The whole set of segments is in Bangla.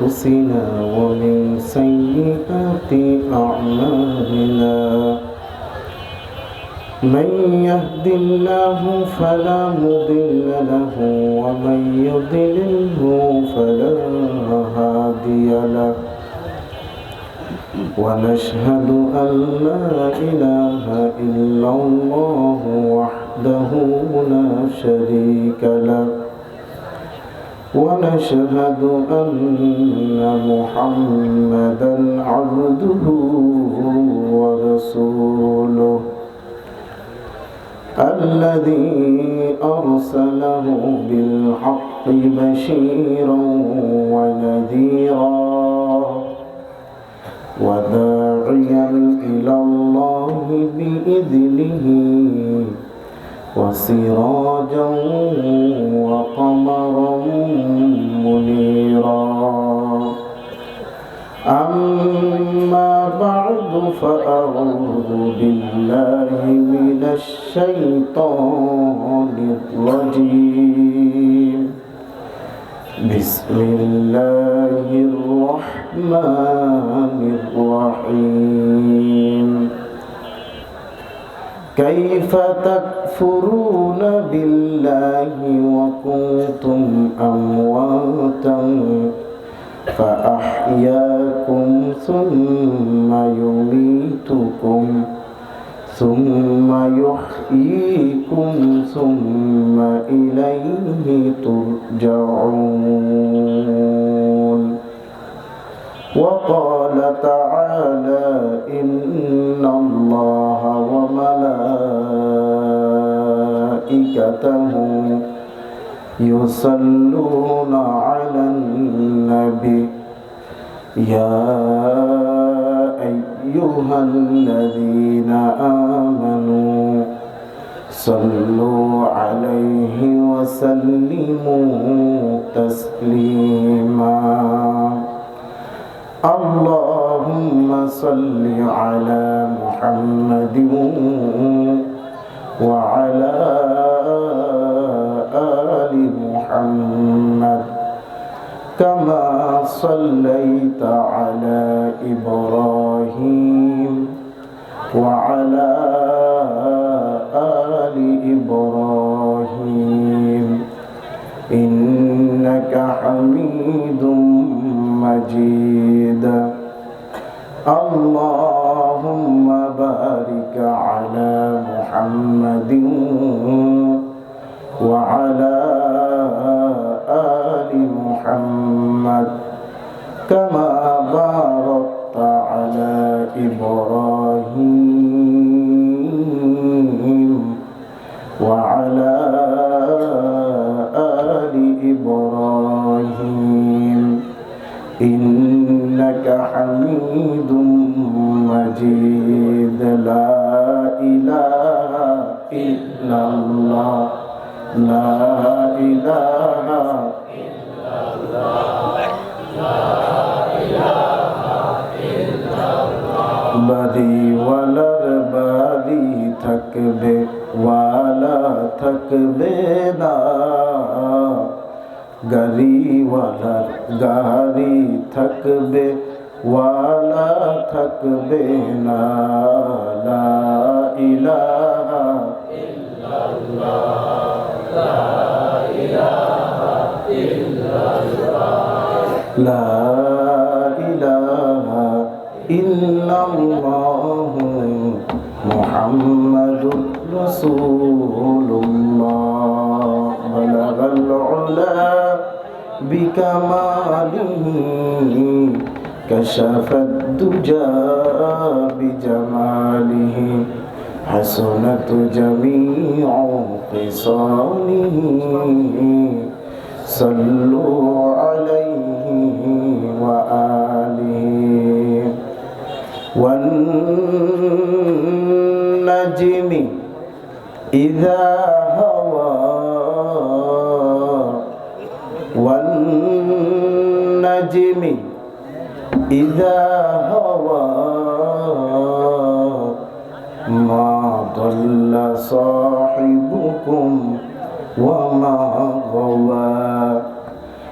أنفسنا ومن سيئات أعمالنا من يهد الله فلا مضل له ومن يضلله فلا هادي له ونشهد أن لا إله إلا الله وحده لا شريك له ونشهد أن محمدا عبده ورسوله الذي أرسله بالحق بشيرا ونذيرا وداعيا إلى الله بإذنه وسراجا وقمرا منيرا أما بعد فأعوذ بالله من الشيطان الرجيم بسم الله الرحمن الرحيم كيف تكفرون بالله وكنتم أمواتا فأحياكم ثم يميتكم ثم يحييكم ثم إليه ترجعون وقال تعالى إن الله وملائكته يصلون على النبي يا أيها الذين آمنوا صلوا عليه وسلموا تسليما اللهم صل على محمد وعلى آل محمد كما صليت على إبراهيم وعلى آل إبراهيم إنك حميد مجيد اللهم بارك على محمد وعلى آل محمد كما باركت على إبراهيم وعلى آل إبراهيم إنك حميد مجيد لا إله إلا الله لا إله إلا الله لا إله إلا الله بدي ولر بدي تكبه ولا تكبنا গাড়ি ওয়ালার গাড়ি থাকবে ওয়ালা থাকবে না লা ইলাহা ইল্লাল্লাহ লা ইলাহা ইল্লাল্লাহ লা ইলাহা ইল্লাল্লাহ মুহাম্মাদুর রাসূলুল্লাহ বালাগাল উলা بكماله كشف الدجى بجماله حسنت جميع خصاله صلوا عليه وآله والنجم إذا هوى والنجم إذا هوى ما ضل صاحبكم وما غوى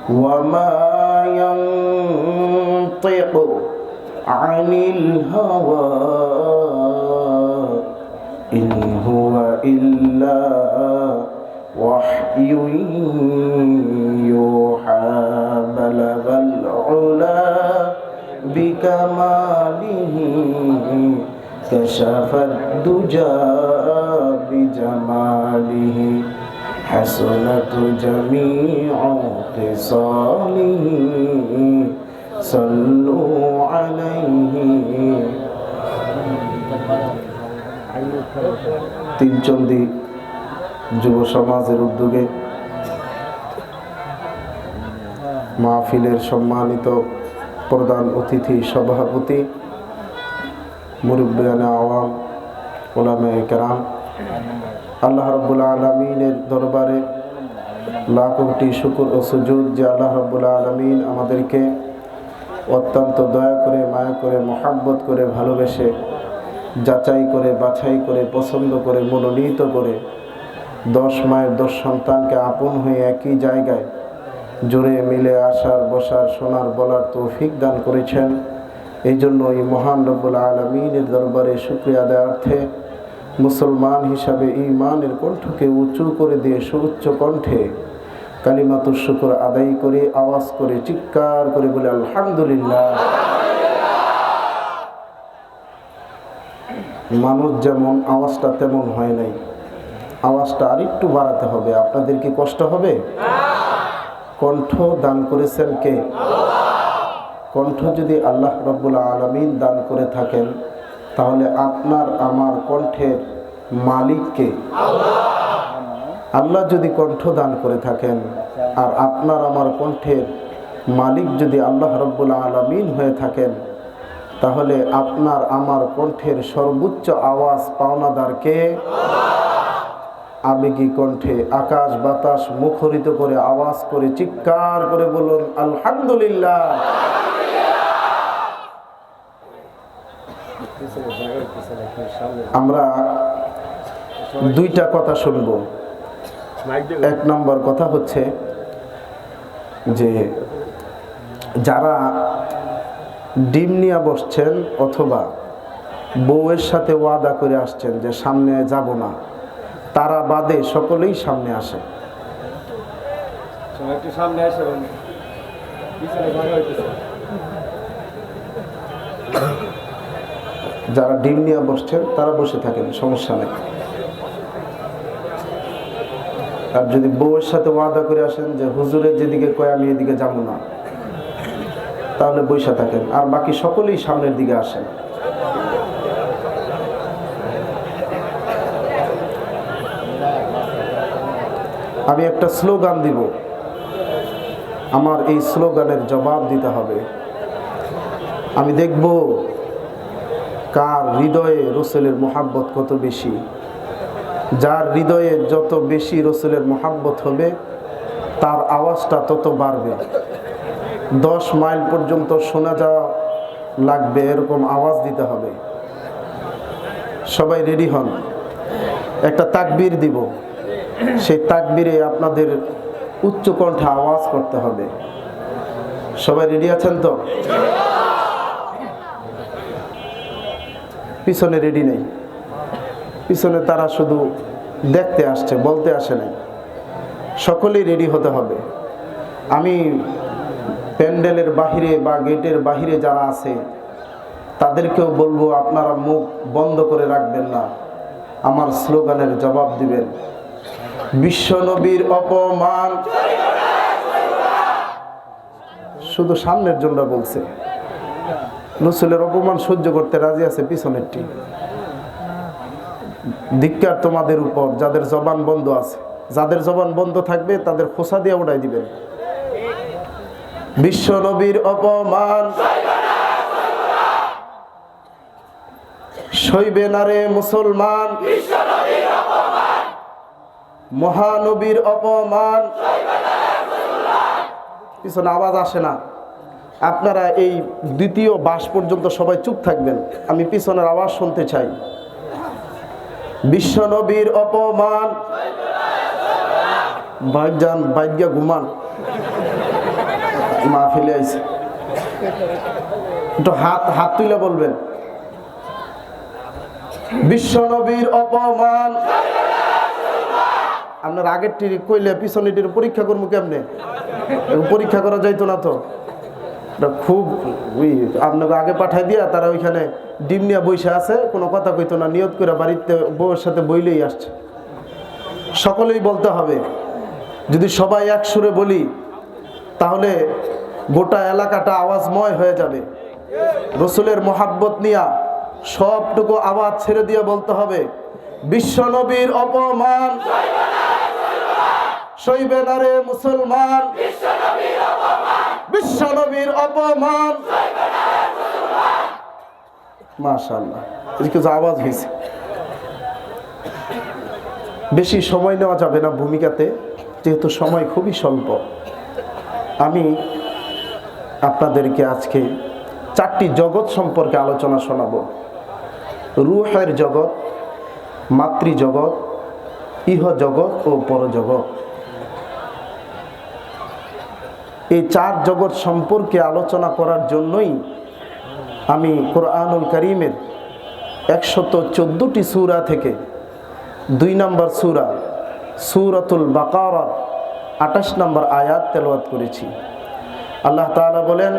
وما ينطق ينطق عن الهوى إن هو إلا وحي يوحى بلغ العلا بكماله كشف الدجى بجماله حسنت جميع خصاله صلوا عليه তিনচন্দি যুব সমাজের উদ্যোগে মাহফিলের সম্মানিত প্রধান অতিথি সভাপতি মুরব্বিয়ানে আওয়াম উলামায়ে কেরাম, আল্লাহ রাব্বুল আলামিনের দরবারে লাখ কোটি শুকর ও সুজুদ যে আল্লাহ রাব্বুল আলামিন আমাদেরকে অত্যন্ত দয়া করে, মায়া করে, মহব্বত করে, ভালোবেসে, যাচাই করে, বাছাই করে, পছন্দ করে, মনোনীত করে 10 মায়ের 10 সন্তানকে আপন হয়ে একই জায়গায় জুড়ে মিলে আসার, বসার, শোনার, বলার তৌফিক দান করেছেন। এই জন্য এই মহান রব্বুল আলামিনের দরবারে শুকরিয়া আদায়ার্থে মুসলমান হিসাবে ঈমানের কণ্ঠকে উঁচু করে দিয়ে সুউচ্চ কণ্ঠে কালিমাতুশ শুকর আদায় করে, আওয়াজ করে, চিৎকার করে বলে আলহামদুলিল্লাহ। মানুষ যেমন, আওয়াজটা তেমন হয় নাই, আওয়াজটা আরেকটু বাড়াতে হবে। আপনাদের কি কষ্ট হবে? কণ্ঠ দান করেছেন কে? কণ্ঠ যদি আল্লাহ রাব্বুল আলামিন দান করে থাকেন, তাহলে আপনার আমার কণ্ঠের মালিক কে? আল্লাহ যদি কণ্ঠ দান করে থাকেন, আর আপনার আমার কণ্ঠের মালিক যদি আল্লাহ রাব্বুল আলামিন হয়ে থাকেন, তাহলে আপনার আমার কণ্ঠের সর্বোচ্চ আওয়াজ পাওনাদার কে? আবেগী কণ্ঠে আকাশ বাতাস মুখরিত করে আওয়াজ করে চিৎকার করে বলুন আলহামদুলিল্লাহ। আমরা দুইটা কথা শুনবো। এক নম্বর কথা হচ্ছে যে যারা ডিম নিয়ে বসছেন অথবা বউয়ের সাথে ওয়াদা করে আসছেন যে সামনে যাব না, তারা বাদে সকলেই সামনে আসে। যারা ডিম নিয়ে বসছেন তারা বসে থাকেন, সমস্যা নেই। আর যদি বউয়ের সাথে ওয়াদা করে আসেন যে হুজুরের যেদিকে কয় আমি এদিকে যাব না, তাহলে বসে থাকেন। আর বাকি সকলেই সামনের দিকে আসেন। আমি একটা স্লোগান দিব, আমার এই স্লোগানের জবাব দিতে হবে। আমি দেখব কার হৃদয়ে রসুলের মোহাব্বত কত বেশি। যার হৃদয়ে যত বেশি রসুলের মোহাব্বত হবে, তার আওয়াজটা তত বাড়বে। 10 মাইল পর্যন্ত শোনা যাওয়া লাগবে, এরকম আওয়াজ দিতে হবে। সবাই রেডি হন। একটা তাকবীর দিব, সেই তাকবীরে আপনাদের উচ্চ কণ্ঠে আওয়াজ করতে হবে। সবাই রেডি আছেন তো? পিছনে রেডি নেই, পিছনে তারা শুধু দেখতে আসছে, বলতে আসে নাই। সকলেই রেডি হতে হবে। আমি প্যান্ডেলের বাহিরে বা গেটের বাহিরে যারা আছে তাদেরকেও বলবো, আপনারা মুখ বন্ধ করে রাখবেন না, আমার স্লোগানের জবাব দিবেন। বিশ্বনবীর অপমান, শুধু সামনের জন্য বলছে, রসুলের অপমান সহ্য করতে রাজি আছে পিছনেরটি। ধিক্কার তোমাদের উপর যাদের জবান বন্ধ আছে। যাদের জবান বন্ধ থাকবে তাদের খোসা দিয়ে উড়াই দিবেন। বিশ্বনবীর অপমান সইবে না রে মুসলমান, মহানবীর অপমান। পিছনে আওয়াজ আসে না। আপনারা এই দ্বিতীয় বাস পর্যন্ত সবাই চুপ থাকবেন, আমি পিছনের আওয়াজ শুনতে চাই। বিশ্বনবীর অপমান, ভাইজান বাইজ্ঞা ঘুমান, মাহফিলে আইছে। একটু হাত হাত তুলে বলবেন, বিশ্বনবীর অপমান। আপনার আগের টিরি কইলে পিছনের টির পরীক্ষা করবো কেমনে? পরীক্ষা করা যাইতো না তো। খুব আপনাকে আগে পাঠাই দিয়া তারা ওইখানে ডিম নিয়ে বসে আছে, কোনো কথা কইতো না, নিয়ত করে বাড়িতে বউয়ের সাথে বইলেই আসছে। সকলেই বলতে হবে। যদি সবাই এক সুরে বলি তাহলে গোটা এলাকাটা আওয়াজময় হয়ে যাবে। রসুলের মোহাব্বত নিয়া সবটুকু আওয়াজ ছেড়ে দিয়ে বলতে হবে, বিশ্বনবীর অপমান সইবে না রে মুসলমান, বিশ্বনবীর অপমান। মাশাআল্লাহ, কিছু আওয়াজ হয়েছে। বেশি সময় নেওয়া যাবে না ভূমিকাতে, যেহেতু সময় খুবই স্বল্প। আমি আপনাদেরকে আজকে 4টি জগৎ সম্পর্কে আলোচনা শোনাবো। রূহের জগৎ, মাতৃজগৎ, ইহ জগৎ ও পরজগৎ। এই 4 জগৎ সম্পর্কে আলোচনা করার জন্যই আমি কোরআনুল কারীমের 114টি সূরা থেকে 2 নম্বর সূরা সূরাতুল বাকারার 28 নম্বর আয়াত তেলাওয়াত করেছি। আল্লাহ তাআলা বলেন,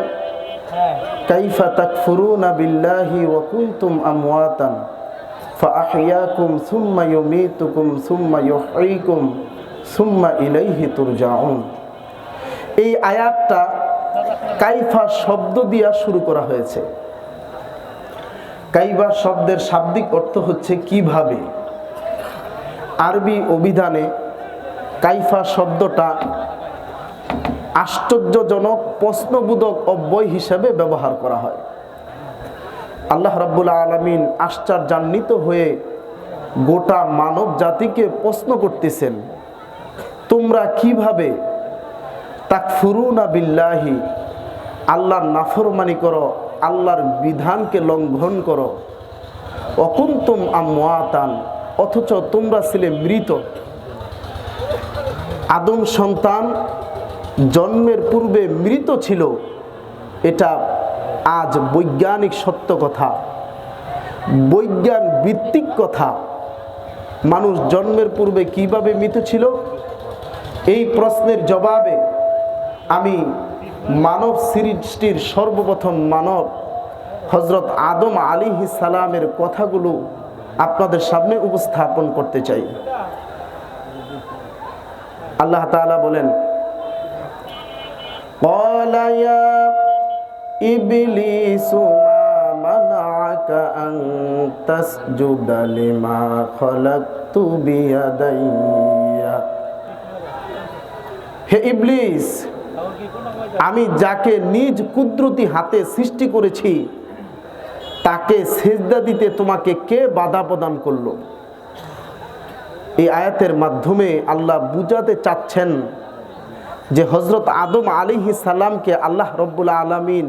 কাইফা তাকফুরুনা বিল্লাহি ওয়া কুনতুম আমওয়াতান ফাআহইয়াকুম সুম্মা ইউমীতুকুম সুম্মা ইউহয়িকুম সুম্মা ইলাইহি তুরজাউন। এই আয়াতটা কাইফা শব্দ দিয়া শুরু করা হয়েছে। কাইফা শব্দের শাব্দিক অর্থ হচ্ছে কিভাবে। আরবি অভিধানে কাইফা শব্দটা আশ্চর্যজনক প্রশ্নবোধক অব্যয় হিসেবে ব্যবহার করা হয়। আল্লাহ রাব্বুল আলামিন আশ্চর্যান্বিত হয়ে গোটা মানব জাতিকে প্রশ্ন করতেছেন, তোমরা কিভাবে তাকফুরুনা বিল্লাহি, আল্লাহর নাফরমানি করো, আল্লাহর বিধানকে লঙ্ঘন করো, ওয়া কুনতুম আমওয়াতান, অথচ তোমরা ছিলে মৃত। আদম সন্তান জন্মের পূর্বে মৃত ছিল, এটা আজ বৈজ্ঞানিক সত্য কথা, বৈজ্ঞান ভিত্তিক কথা। মানুষ জন্মের পূর্বে কিভাবে মৃত ছিল, এই প্রশ্নের জবাবে আমি মানব সৃষ্টির সর্বপ্রথম মানব হযরত আদম আলাইহিস সালামের কথাগুলো আপনাদের সামনে উপস্থাপন করতে চাই। আল্লাহ তাআলা বলেন, ক্বালা ইয়া ইবলিসু মা মানাআকা আন তাসজুদা লিমা খালাকতু বিয়াদাইয়া। হে ইবলিস, আমি যাকে নিজ কুদরতি হাতে সৃষ্টি করেছি তাকে সিজদা দিতে তোমাকে কে বাধা প্রদান করলো? এই আয়াতের মাধ্যমে আল্লাহ বুঝাতে চাচ্ছেন যে হযরত আদম আলাইহিস সালামকে আল্লাহ রব্বুল আলামিন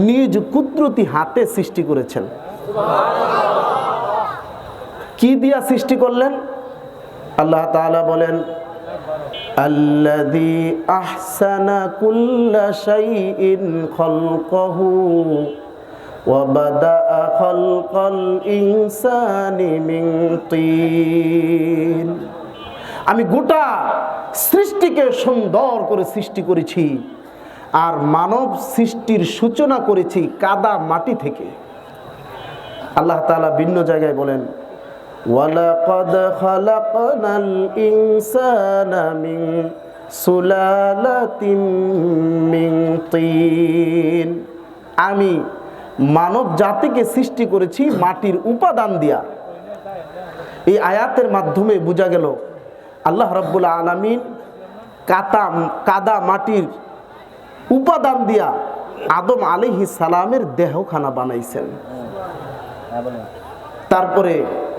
নিজ কুদরতি হাতে সৃষ্টি করেছেন। কি দিয়া সৃষ্টি করলেন? আল্লাহ তাআলা বলেন, আল্লাযী আহসানা কুল্লা শাইইন খালকাহু ওয়া বাদাআ খালকাল ইনসানি মিন তিন। আমি গোটা সৃষ্টিকে সুন্দর করে সৃষ্টি করেছি, আর মানব সৃষ্টির সূচনা করেছি কাদা মাটি থেকে। আল্লাহ তাআলা ভিন্ন জায়গায় বলেন, ওয়ালাকাদ খালাকনাল ইনসানা মিন সুলালাতিন মিন তিন। আমি মানব জাতিকে সৃষ্টি করেছি মাটির উপাদান দিয়া। এই আয়াতের মাধ্যমে বোঝা গেল আল্লাহ রাব্বুল আলামিন কাদা মাটির উপাদান দিয়া আদম আলাইহিস সালামের দেহখানা বানাইছেন। তারপরে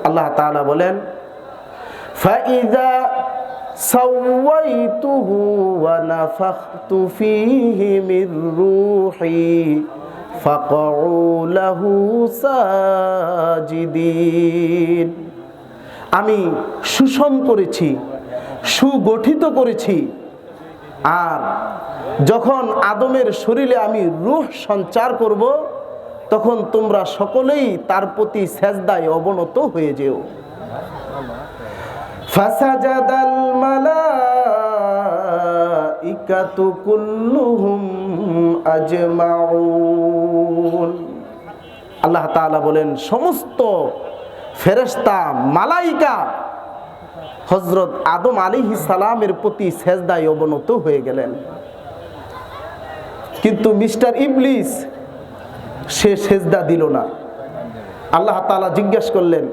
আল্লাহ তাআলা বলেন, ফাইযা সাওয়াইতুহু ওয়া নাফাখতু ফীহি মির রূহি ফাকউ লাহু সাজিদিন। আমি সুষম করেছি, সুগঠিত করেছি, আর যখন আদমের শরীরে আমি রূহ সঞ্চার করব, তখন তোমরা সকলেই তার প্রতি সেজদায় অবনত হয়ে যেও। ফাসাজাদাল মালাইকাতু কুল্লুহুম আজমাউন। আল্লাহ তাআলা বলেন, সমস্ত ফেরেশতা মালাইকা হযরত আদম আলাইহিস সালামের প্রতি সেজদায় অবনত হয়ে গেলেন। কিন্তু মিস্টার ইবলিস সে সেজদা দিল না। আল্লাহ তাআলা জিজ্ঞেস করলেন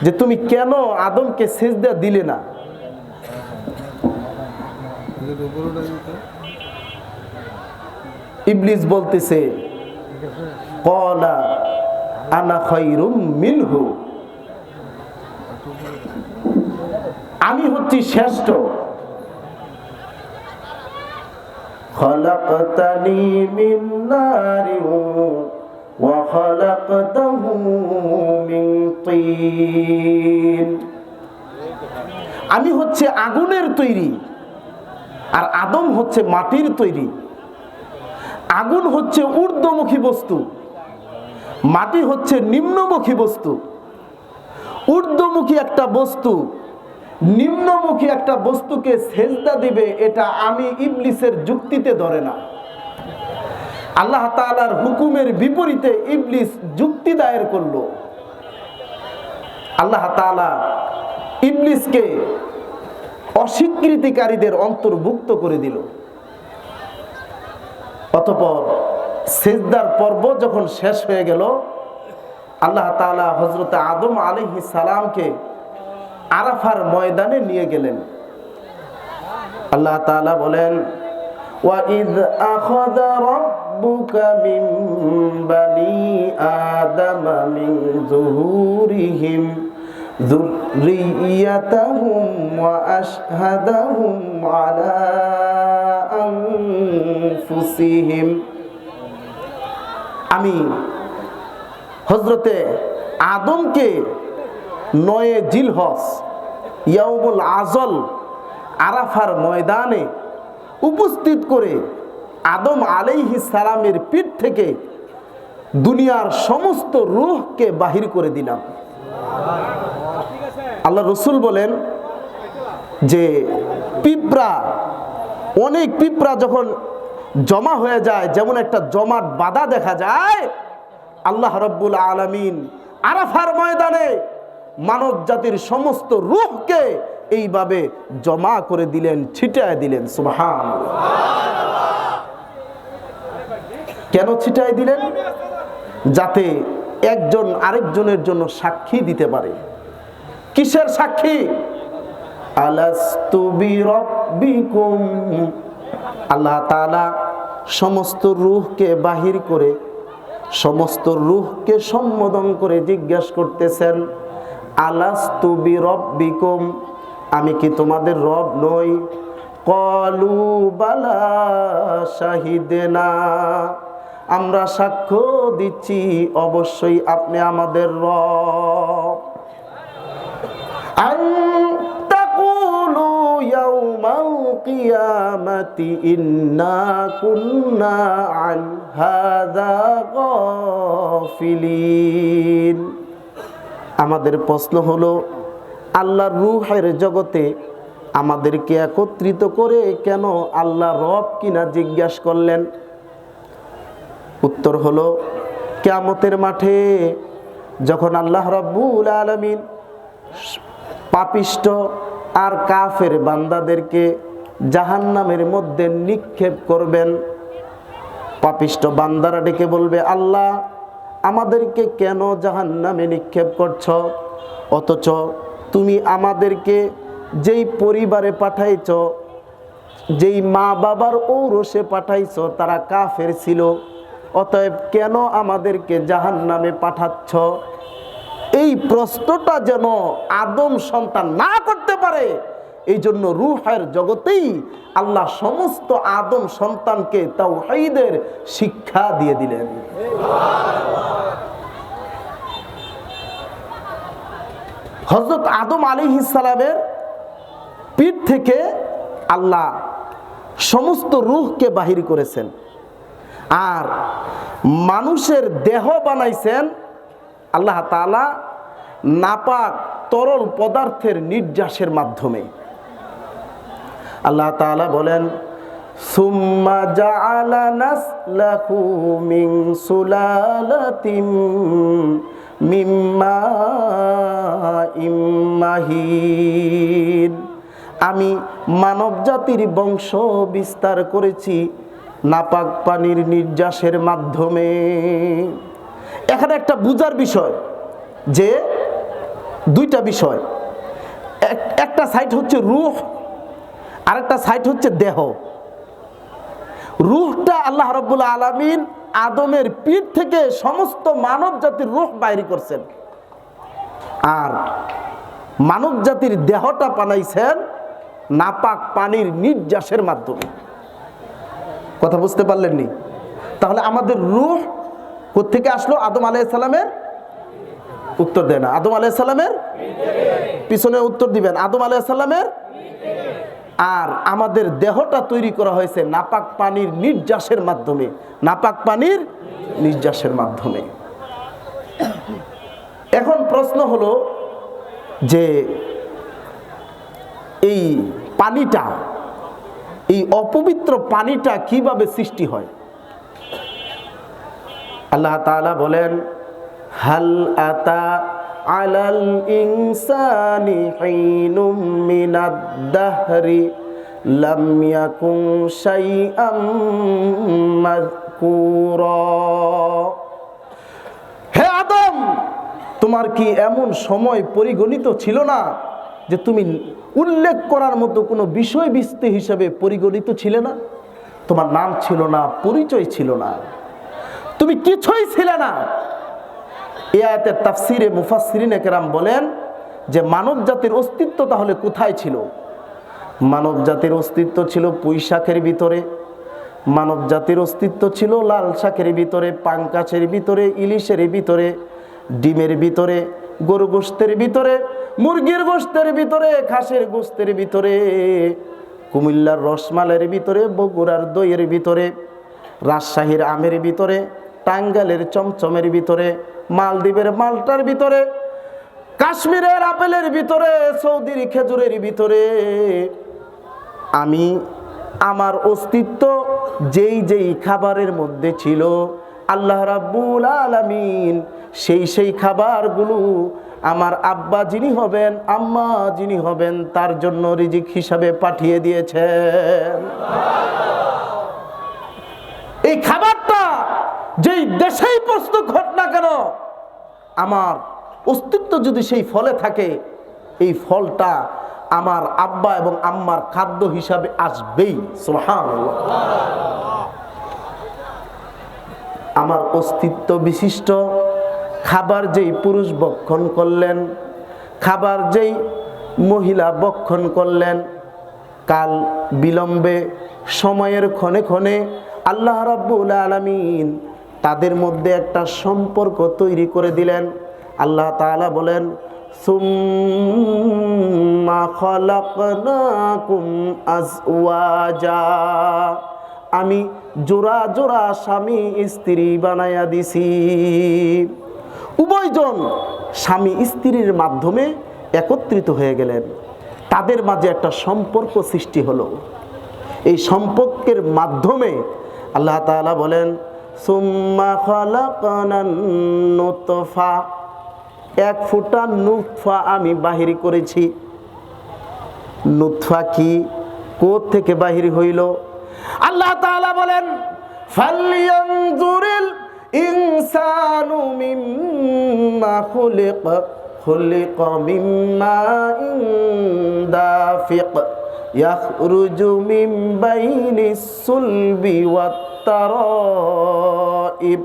যে তুমি কেন আদমকে সেজদা দিলে না? ইবলিস বলতেছে, ক্বালা আনা খায়রুম মিনহু, আমি হচ্ছি শ্রেষ্ঠ। খালাকতানি মিন নারিন ওয়া খালাকতাহু মিন তিন, আমি হচ্ছে আগুনের তৈরি আর আদম হচ্ছে মাটির তৈরি। আগুন হচ্ছে ঊর্ধ্বমুখী বস্তু, মাটি হচ্ছে নিম্নমুখী বস্তু। ঊর্ধ্বমুখী একটা বস্তু নিম্নমুখী একটা বস্তুকে সেজদা দিবে, এটা আমি ইবলিসের যুক্তিতে ধরে না। আল্লাহ তাআলার হুকুমের বিপরীতে ইবলিস যুক্তি দায়ের করলো। আল্লাহ তাআলা ইবলিসকে অস্বীকৃতিকারীদের অন্তর্ভুক্ত করে দিল। অতঃপর সেজদার পর্ব যখন শেষ হয়ে গেল, আল্লাহ তাআলা হযরত আদম আলাইহিস সালামকে আরাফার ময়দানে নিয়ে গেলেন। আল্লাহ তাআলা বলেন, ওয়া ইয আখাযা রাব্বুকা মিন বানি আদামা মিন যুহুরিহিম যুররিয়াতাহুম ওয়া আশহাদাহুম আলা আনফুসিহিম, আমি হযরতে আদমকে 9 জিলহজ ইয়াউমুল আজল আরাফার ময়দানে উপস্থিত করে আদম আলাইহিস সালামের পিঠ থেকে দুনিয়ার সমস্ত রূহকে বাহির করে দিলাম। আল্লাহ রসুল বলেন যে পিঁপড়া, অনেক পিঁপড়া যখন জমা হয়ে যায়, যেমন একটা জমাট বাঁধা দেখা যায়, আল্লাহ রাব্বুল আলামিন আরাফার ময়দানে মানব জাতির সমস্ত রূহকে এইভাবে জমা করে দিলেন, ছিটায় দিলেন। সুবহানাল্লাহ। কেন ছিটায় দিলেন? যাতে একজন আরেকজনের জন্য সাক্ষী দিতে পারে। কিসের সাক্ষী? আলাস্তু বিরাব্বিকুম, আল্লাহ তাআলা সমস্ত রূহকে বাহির করে সমস্ত রূহকে সম্বোধন করে জিজ্ঞাসা করতেছেন, আলাস্তু বিরাব্বিকুম, আমি কি তোমাদের রব নই? ক্বালু বালা শাহিদনা, আমরা সাক্ষ্য দিচ্ছি অবশ্যই আপনি আমাদের রব। আন তাকুলু ইয়াউমাল কিয়ামাতি ইন্না কুন্না আন হাযা গাফিলিন। আমাদের প্রশ্ন হলো, আল্লাহর রূহের জগতে আমাদেরকে একত্রিত করে কেন আল্লাহ রব কিনা জিজ্ঞাসা করলেন? উত্তর হলো, কিয়ামতের মাঠে যখন আল্লাহ রাব্বুল আলামিন পাপিষ্ঠ আর কাফের বান্দাদেরকে জাহান্নামের মধ্যে নিক্ষেপ করবেন, পাপিষ্ঠ বান্দারা ডেকে বলবে, আল্লাহ আমাদেরকে কেন জাহান্নামে নিক্ষেপ করছ? অথচ তুমি আমাদেরকে যেই পরিবারে পাঠাইছ, যেই মা বাবার ঔরসে পাঠাইছ, তারা কাফের ছিল, অতএব কেন আমাদেরকে জাহান্নামে পাঠাচ্ছ? এই প্রশ্নটা যেন আদম সন্তান না করতে পারে, এই জন্য রূহের জগতেই আল্লাহ সমস্ত আদম সন্তানকে তাওহীদের শিক্ষা দিয়ে দিলেন। হযরত আদম আলাইহিস সালামের পিঠ থেকে আল্লাহ সমস্ত রূহকে বাহির করেছেন। আর মানুষের দেহ বানাইছেন আল্লাহ তাআলা নাপাক তরল পদার্থের নির্যাসের মাধ্যমে। আল্লাহ তাআলা বলেন, সুম্মা জাআলা নাসলাহু মিন সুলালাতিম মিন মাইম মাহিন। আমি মানব জাতির বংশ বিস্তার করেছি নাপাক পানির নির্যাসের মাধ্যমে। এখানে একটা বুঝার বিষয় যে দুইটা বিষয়, একটা সাইড হচ্ছে রূহ, আরেকটা সাইড হচ্ছে দেহ। রূহটা আল্লাহ রাব্বুল আলামিন আদমের পিঠ থেকে সমস্ত মানব জাতির রূহ বাইর করছেন, আর মানব জাতির দেহটা বানাইছেন নাপাক পানির নির্যাসের মাধ্যমে। কথা বুঝতে পারলেননি? তাহলে আমাদের রূহ কোত্থেকে আসলো? আদম আলাইহিস সালামের, উত্তর দেয় না, আদম আলাইহিস সালামের পিছনে উত্তর দিবেন, আদম আলাইহিস সালামের। আর আমাদের দেহটা তৈরি করা হয়েছে নাপাক পানির নির্যাসের মাধ্যমে, নাপাক পানির নির্যাসের মাধ্যমে। এখন প্রশ্ন হলো যে এই পানিটা, এই অপবিত্র পানিটা কিভাবে সৃষ্টি হয়? আল্লাহ তাআলা বলেন, হাল আতা আলাল ইনসানি হিনুম মিনাদ দাহরি লাম ইয়াকুন শাইআম মাযকুরা। হে আদম, তোমার কি এমন সময় পরিগণিত ছিল না যে তুমি উল্লেখ করার মতো কোনো বিষয় বস্তু হিসেবে পরিগণিত ছিলে না? তোমার নাম ছিল না, পরিচয় ছিল না, তুমি কিছুই ছিলে না। এই আয়াতের তাফসিরে মুফাসসিরিনে কেরাম বলেন যে মানব জাতির অস্তিত্ব তাহলে কোথায় ছিল? মানব জাতির অস্তিত্ব ছিল পুঁই শাকের ভিতরে, মানব জাতির অস্তিত্ব ছিল লাল শাকের ভিতরে, পাঙ্কাশের ভিতরে, ইলিশের ভিতরে, ডিমের ভিতরে, গরু গোশতের ভিতরে, মুরগির গোশতের ভিতরে, খাসের গোশতের ভিতরে, কুমিল্লার রসমালের ভিতরে, বগুড়ার দইয়ের ভিতরে, রাজশাহীর আমের ভিতরে, টাঙ্গাইলের চমচমের ভিতরে, মালদ্বীপের মালটার ভিতরে, কাশ্মীরের আপেলের ভিতরে, সৌদির খেজুরের ভিতরে। আমি আমার অস্তিত্ব যেই যেই খাবারের মধ্যে ছিল, আল্লাহ রাব্বুল আলামিন সেই খাবারগুলো আমার আব্বা যিনি হবেন, আম্মা যিনি হবেন, তার জন্য রিজিক হিসাবে পাঠিয়ে দিয়েছেন। এই খাবারটা যেই দেশেই প্রস্তুত হোক না কেন, আমার অস্তিত্ব যদি সেই ফলে থাকে, এই ফলটা আমার আব্বা এবং আম্মার খাদ্য হিসাবে আসবেই। সুবহানাল্লাহ। আমার অস্তিত্ব বিশিষ্ট খাবার যেই পুরুষ ভক্ষণ করলেন, খাবার যেই মহিলা ভক্ষণ করলেন, কাল বিলম্বে সময়ের ক্ষণে ক্ষণে আল্লাহ রাব্বুল আলামিন তাদের মধ্যে একটা সম্পর্ক তৈরি করে দিলেন। আল্লাহ তাআলা বলেন, সুম্মা খালাকনাকুম আজওয়াজা। আমি জোড়া জোড়া স্বামী স্ত্রী বানায়া দিছি। উভয়জন স্বামী স্ত্রীর মাধ্যমে একত্রিত হয়ে গেলেন, তাদের মাঝে একটা সম্পর্ক সৃষ্টি হলো। এই সম্পর্কের মাধ্যমে আল্লাহ তাআলা বলেন, সুম্মা খালাকনান নুতফা। এক ফোঁটা নুতফা আমি বাহির করেছি। নুতফা কি, কোথা থেকে বাহির হইল? আল্লাহ তাআলা বলেন, ফালইয়ানজুরিল ইনসানু মিম্মা খুলিকা, খুলিকা মিম্মা দাফিক ইয়াখরুজু মিন বাইনিস সুলবি ওয়াত তারাইব।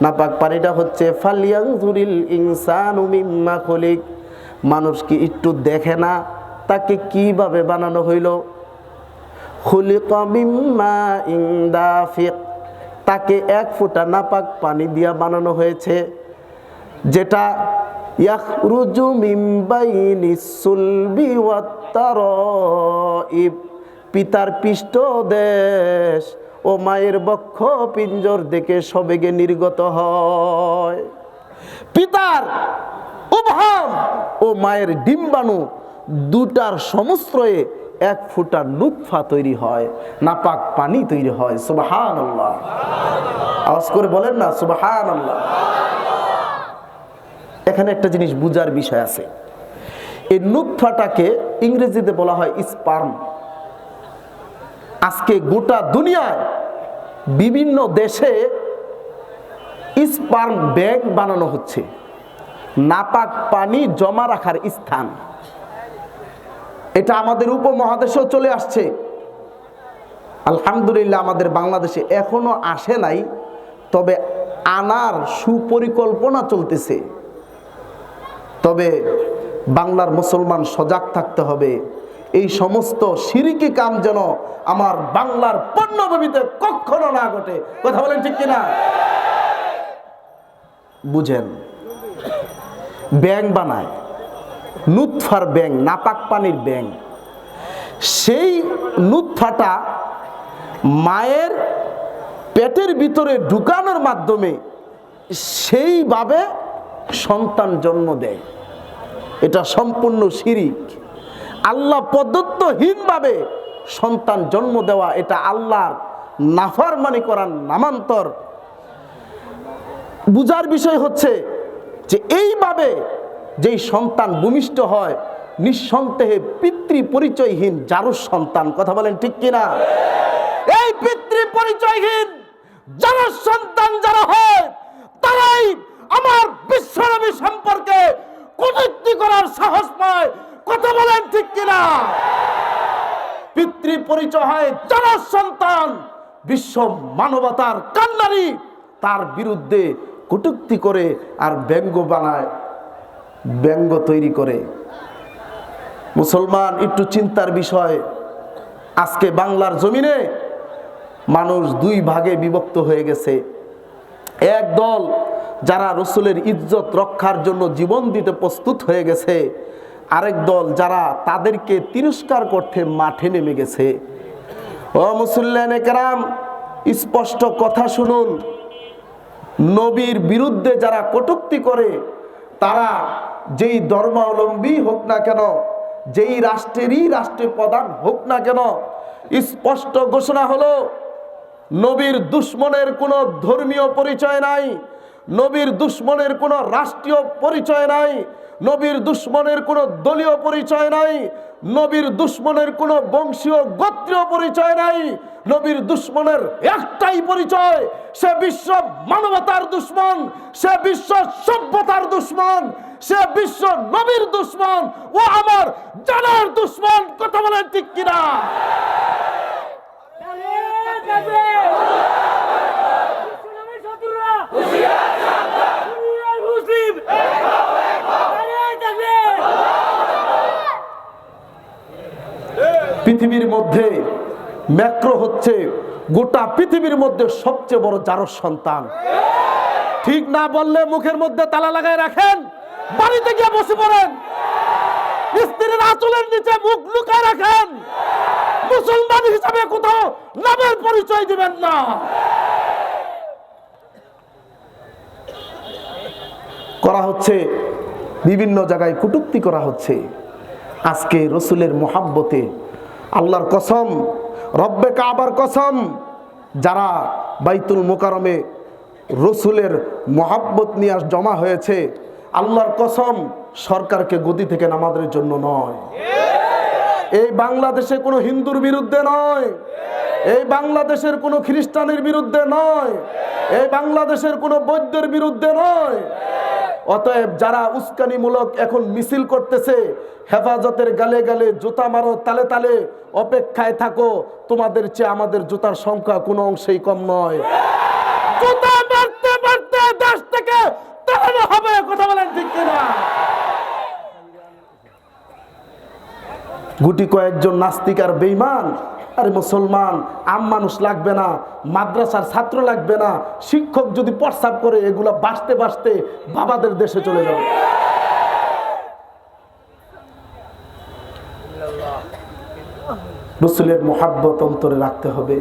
নাপাক পানিটা হচ্ছে ফালইয়ানজুরিল ইনসানু মিম্মা খুলিক। মানুষ কি একটু দেখে না তাকে কিভাবে বানানো হইল? খুলিকা মিম্মা দাফিক, তাকে এক ফোঁটা নাপাক পানি দিয়া বানানো হয়েছে, যেটা ইয়াখরুজু মিন বাইনিস সুলবি ওয়াত তারাইব, পিতার পৃষ্ঠ দেশ ও মায়ের বক্ষ পিঞ্জর দেখে সবেগে নির্গত হয়। পিতার উভম ও মায়ের ডিম্বাণু দুটার সমস্রয়ে এক ফোঁটা নুতফা তৈরি হয়, নাপাক পানি তৈরি হয়। সুবহানাল্লাহ, আওয়াজ করে বলেন না সুবহানাল্লাহ। এখানে একটা জিনিস বুঝার বিষয় আছে। এই নুতফাটাকে ইংরেজিতে বলা হয় স্পার্ম। আজকে গোটা দুনিয়ায় বিভিন্ন দেশে স্পার্ম ব্যাংক বানানো হচ্ছে, নাপাক পানি জমা রাখার স্থান। এটা আমাদের উপমহাদেশেও চলে আসছে। আলহামদুলিল্লাহ আমাদের বাংলাদেশে এখনো আসে নাই, তবে আনার সুপরিকল্পনা চলতেছে। তবে বাংলার মুসলমান সজাগ থাকতে হবে, এই সমস্ত শিরকি কাম যেন আমার বাংলার পণ্যভূমিতে কখনো না ঘটে। কথা বলেন ঠিক কিনা? বুঝেন, ব্যাং বানায়, নুতফার ব্যাং, নাপাক পানির ব্যাং। সেই নুতফাটা মায়ের পেটের ভিতরে ঢুকানোর মাধ্যমে সেইভাবে সন্তান জন্ম দেয়। এটা সম্পূর্ণ শিরিক। আল্লাহ প্রদত্তহীনভাবে সন্তান জন্ম দেওয়া, এটা আল্লাহর নাফরমানি করার নামান্তর। বুঝার বিষয় হচ্ছে যে এইভাবে যেই সন্তান ভূমিষ্ঠ হয়, নিঃসন্দেহে পিতৃ পরিচয়হীন জারুর সন্তান। কথা বলেন ঠিক কিনা? এই পিতৃ পরিচয়হীন জারুর সন্তান যারা হয়, তারাই আমার বিশ্বনবী সম্পর্কে কটূক্তি করার সাহস পায়। কথা বলেন ঠিক কিনা? পিতৃ পরিচয় হয় জারুর সন্তান, বিশ্ব মানবতার কান্ডারি, তার বিরুদ্ধে কটূক্তি করে আর ব্যঙ্গ বানায়, ব্যঙ্গ তৈরি করে। মুসলমান, একটু চিন্তার বিষয়। আজকে বাংলার জমিনে মানুষ দুই ভাগে বিভক্ত হয়ে গেছে। এক দল যারা রসুলের ইজ্জত রক্ষার জন্য জীবন দিতে প্রস্তুত হয়ে গেছে, আরেক দল যারা তাদেরকে তিরস্কার করতে মাঠে নেমে গেছে। ও মুসল্লিয়ানে কেরাম, স্পষ্ট কথা শুনুন। নবীর বিরুদ্ধে যারা কটূক্তি করে, তারা যেই ধর্মাবলম্বী হোক না কেন, যেই রাষ্ট্রেরই রাষ্ট্রের প্রধান হোক না কেন, স্পষ্ট ঘোষণা হলো নবীর দুশ্মনের কোনো ধর্মীয় পরিচয় নাই, নবীর দুশ্মনের কোনো রাষ্ট্রীয় পরিচয় নাই, নবীর দুশ্মনের কোনো দলীয় পরিচয় নাই, নবীর দুশ্মনের কোনো বংশীয় গোত্রীয় পরিচয় নাই। নবীর দুশ্মনের একটাই পরিচয়, সে বিশ্ব মানবতার দুশ্মন, সে বিশ্ব সভ্যতার দুশ্মন, সে বিশ্ব নবীর দুশ্মন, ও আমার জানার দুশ্মন। কথা বলেন ঠিক কিনা? পৃথিবীর মধ্যে ম্যাক্রো হচ্ছে গোটা পৃথিবীর মধ্যে সবচেয়ে বড় জারজ সন্তান। ঠিক না বললে মুখের মধ্যে তালা লাগায় রাখেন, বাড়িতে গিয়ে বসে পড়েন, স্ত্রীর আঁচলের নিচে মুখ লুকায় রাখেন। মুসলমান হিসাবে কোথাও নামের পরিচয় দিবেন না। করা হচ্ছে বিভিন্ন জায়গায় কটূক্তি করা হচ্ছে। আজকে রসুলের মোহাব্বতে আল্লাহর কসম, রব্বে কাবার কসম, যারা বাইতুল মোকারমে রসুলের মোহাব্বত নিয়ে জমা হয়েছে, আল্লাহর কসম সরকারকে গদি থেকে নামানোর জন্য নয়, এই বাংলাদেশে কোনো হিন্দুর বিরুদ্ধে নয়, এই বাংলাদেশের কোনো খ্রিস্টানের বিরুদ্ধে নয়, এই বাংলাদেশের কোনো বৌদ্ধের বিরুদ্ধে নয়। অতএব যারা উস্কানিমূলক এখন মিছিল করতেছে, হেফাজতের গালে গালে জুতা মারো, তালে তালে অপেক্ষায় থাকো, তোমাদের চেয়ে আমাদের জুতার সংখ্যা কোনো অংশেই কম নয়। জুতা মারতে মারতে দেশ থেকে তাড়ানো হবে। কথা বলেন ঠিক কিনা? গুটি কয়েকজন নাস্তিক আর বেঈমান, আরে মুসলমান আম মানুষ লাগবে না, মাদ্রাসার ছাত্র লাগবে না, শিক্ষক যদি প্রস্তাব করে এগুলা বাঁচতে বাঁচতে বাবাদের দেশে চলে যাবে। রসুলের মোহাব্বত অন্তরে রাখতে হবে।